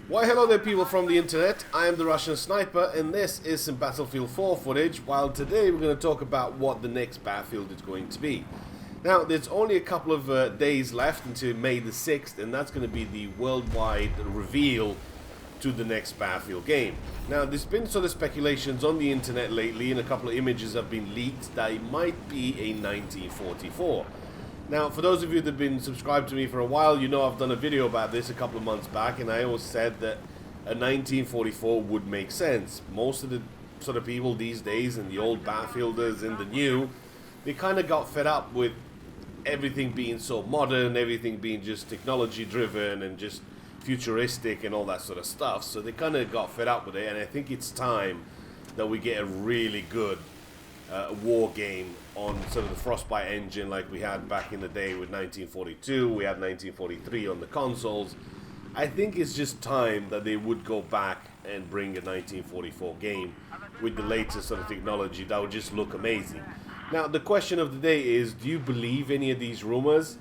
Why hello there people from the internet, I am the Russian Sniper and this is some Battlefield 4 footage, while today we're going to talk about what the next Battlefield is going to be. Now there's only a couple of days left until May the 6th, and that's going to be the worldwide reveal to the next Battlefield game. Now there's been sort of speculations on the internet lately and a couple of images have been leaked that it might be a 1944. Now, for those of you that have been subscribed to me for a while, you know I've done a video about this a couple of months back, and I always said that a 1944 would make sense. Most of the sort of people these days, and the old Battlefielders and the new, they kind of got fed up with everything being so modern, everything being just technology driven and just futuristic and all that sort of stuff. So they kind of got fed up with it, and I think it's time that we get a really good war game on sort of the Frostbite engine like we had back in the day with 1942, we had 1943 on the consoles. I think it's just time that they would go back and bring a 1944 game with the latest sort of technology that would just look amazing. Now the question of the day is, do you believe any of these rumors?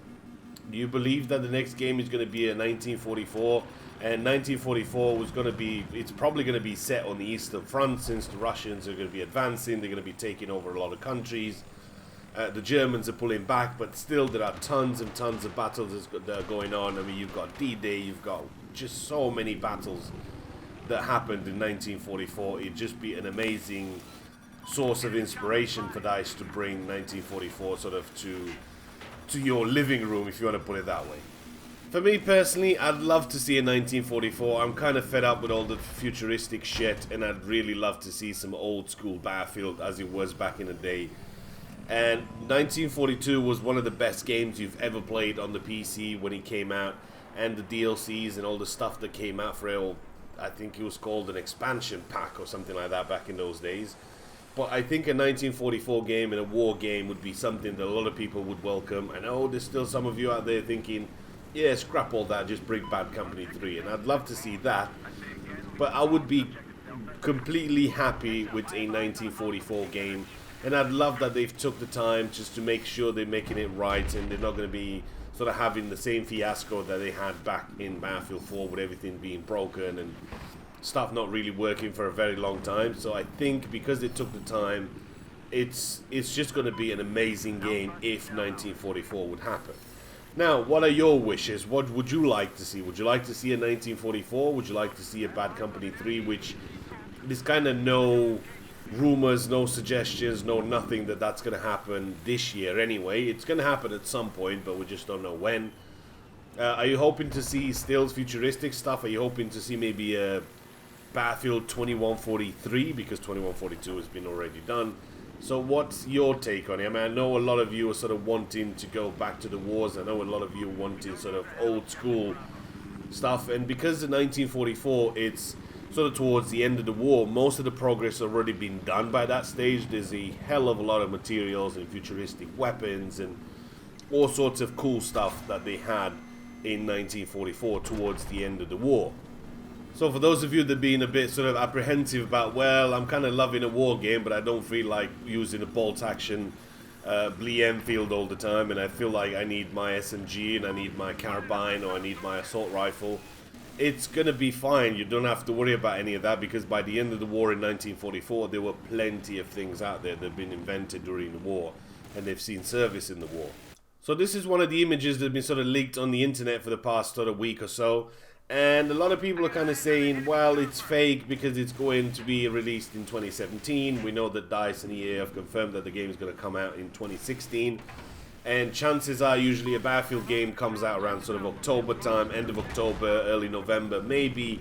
Do you believe that the next game is going to be a 1944? And 1944 was going to be, it's probably going to be set on the Eastern Front, since the Russians are going to be advancing, they're going to be taking over a lot of countries. The Germans are pulling back, but still there are tons and tons of battles that are going on. I mean, you've got D-Day, you've got just so many battles that happened in 1944. It'd just be an amazing source of inspiration for DICE to bring 1944 sort of to your living room, if you want to put it that way. For me personally, I'd love to see a 1944. I'm kind of fed up with all the futuristic shit, and I'd really love to see some old school Battlefield as it was back in the day. And 1942 was one of the best games you've ever played on the PC when it came out, and the DLCs and all the stuff that came out for it. I think it was called an expansion pack or something like that back in those days. But I think a 1944 game and a war game would be something that a lot of people would welcome. I know there's still some of you out there thinking, yeah, scrap all that, just bring Bad Company 3, and I'd love to see that. But I would be completely happy with a 1944 game, and I'd love that they've took the time just to make sure they're making it right, and they're not going to be sort of having the same fiasco that they had back in Battlefield 4 with everything being broken and stuff not really working for a very long time. So I think because they took the time, it's just going to be an amazing game if 1944 would happen. Now, what are your wishes? What would you like to see? Would you like to see a 1944? Would you like to see a Bad Company 3, which there's kind of no rumors, no suggestions, no nothing that that's going to happen this year anyway. It's going to happen at some point, but we just don't know when. Are you hoping to see still futuristic stuff? Are you hoping to see maybe a Battlefield 2143, because 2142 has been already done? So what's your take on it? I mean, I know a lot of you are sort of wanting to go back to the wars. I know a lot of you are wanting sort of old school stuff. And because the 1944, it's sort of towards the end of the war, most of the progress already been done by that stage. There's a hell of a lot of materials and futuristic weapons and all sorts of cool stuff that they had in 1944 towards the end of the war. So for those of you that have been a bit sort of apprehensive about, well, I'm kind of loving a war game, but I don't feel like using a bolt action Blee Enfield all the time, and I feel like I need my SMG and I need my carbine or I need my assault rifle, it's going to be fine. You don't have to worry about any of that, because by the end of the war in 1944, there were plenty of things out there that have been invented during the war, and they've seen service in the war. So this is one of the images that have been sort of leaked on the internet for the past sort of week or so. And a lot of people are kind of saying, well, it's fake because it's going to be released in 2017. We know that DICE and EA have confirmed that the game is going to come out in 2016. And chances are usually a Battlefield game comes out around sort of October time, end of October, early November. Maybe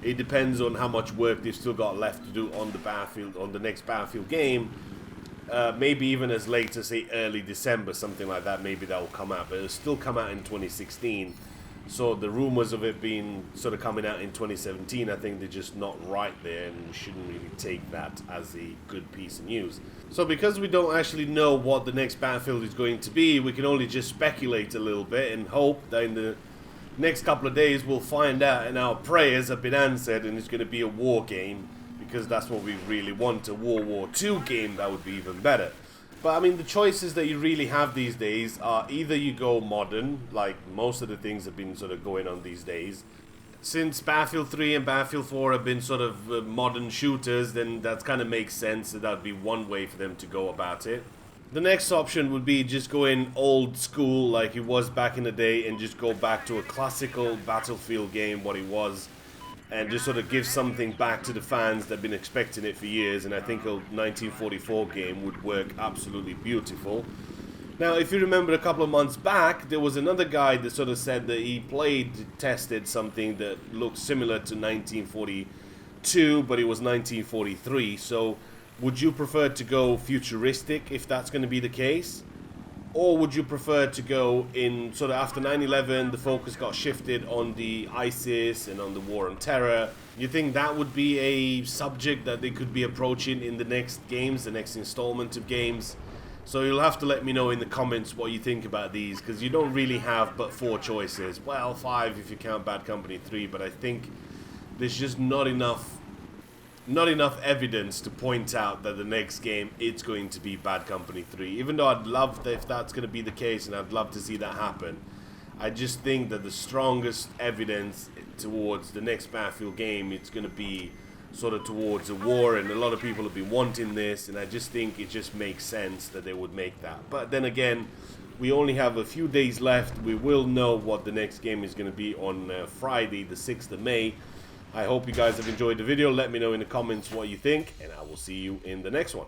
it depends on how much work they've still got left to do on the Battlefield, on the next Battlefield game. Maybe even as late as, say, early December, something like that. Maybe that will come out, but it'll still come out in 2016. So the rumors of it being sort of coming out in 2017, I think they're just not right there, and we shouldn't really take that as a good piece of news. So because we don't actually know what the next Battlefield is going to be, we can only just speculate a little bit and hope that in the next couple of days we'll find out and our prayers have been answered and it's going to be a war game, because that's what we really want, a World War II game. That would be even better. But I mean, the choices that you really have these days are either you go modern, like most of the things have been sort of going on these days, since Battlefield 3 and Battlefield 4 have been sort of modern shooters, then that kind of makes sense that would be one way for them to go about it. The next option would be just going old school like it was back in the day and just go back to a classical Battlefield game, what it was, and just sort of give something back to the fans that have been expecting it for years, and I think a 1944 game would work absolutely beautiful. Now, if you remember a couple of months back, there was another guy that sort of said that he tested something that looked similar to 1942, but it was 1943, so would you prefer to go futuristic if that's going to be the case? Or would you prefer to go in sort of after 9/11, the focus got shifted on the ISIS and on the war on terror? You think that would be a subject that they could be approaching in the next games, the next installment of games? So you'll have to let me know in the comments what you think about these, because you don't really have but 4 choices. Well, 5 if you count Bad Company 3, but I think there's just not enough evidence to point out that the next game it's going to be Bad Company 3. Even though I'd love if that's going to be the case, and I'd love to see that happen, I just think that the strongest evidence towards the next Battlefield game, it's going to be sort of towards a war, and a lot of people have been wanting this, and I just think it just makes sense that they would make that. But then again, we only have a few days left. We will know what the next game is going to be on Friday, the 6th of May. I hope you guys have enjoyed the video. Let me know in the comments what you think, and I will see you in the next one.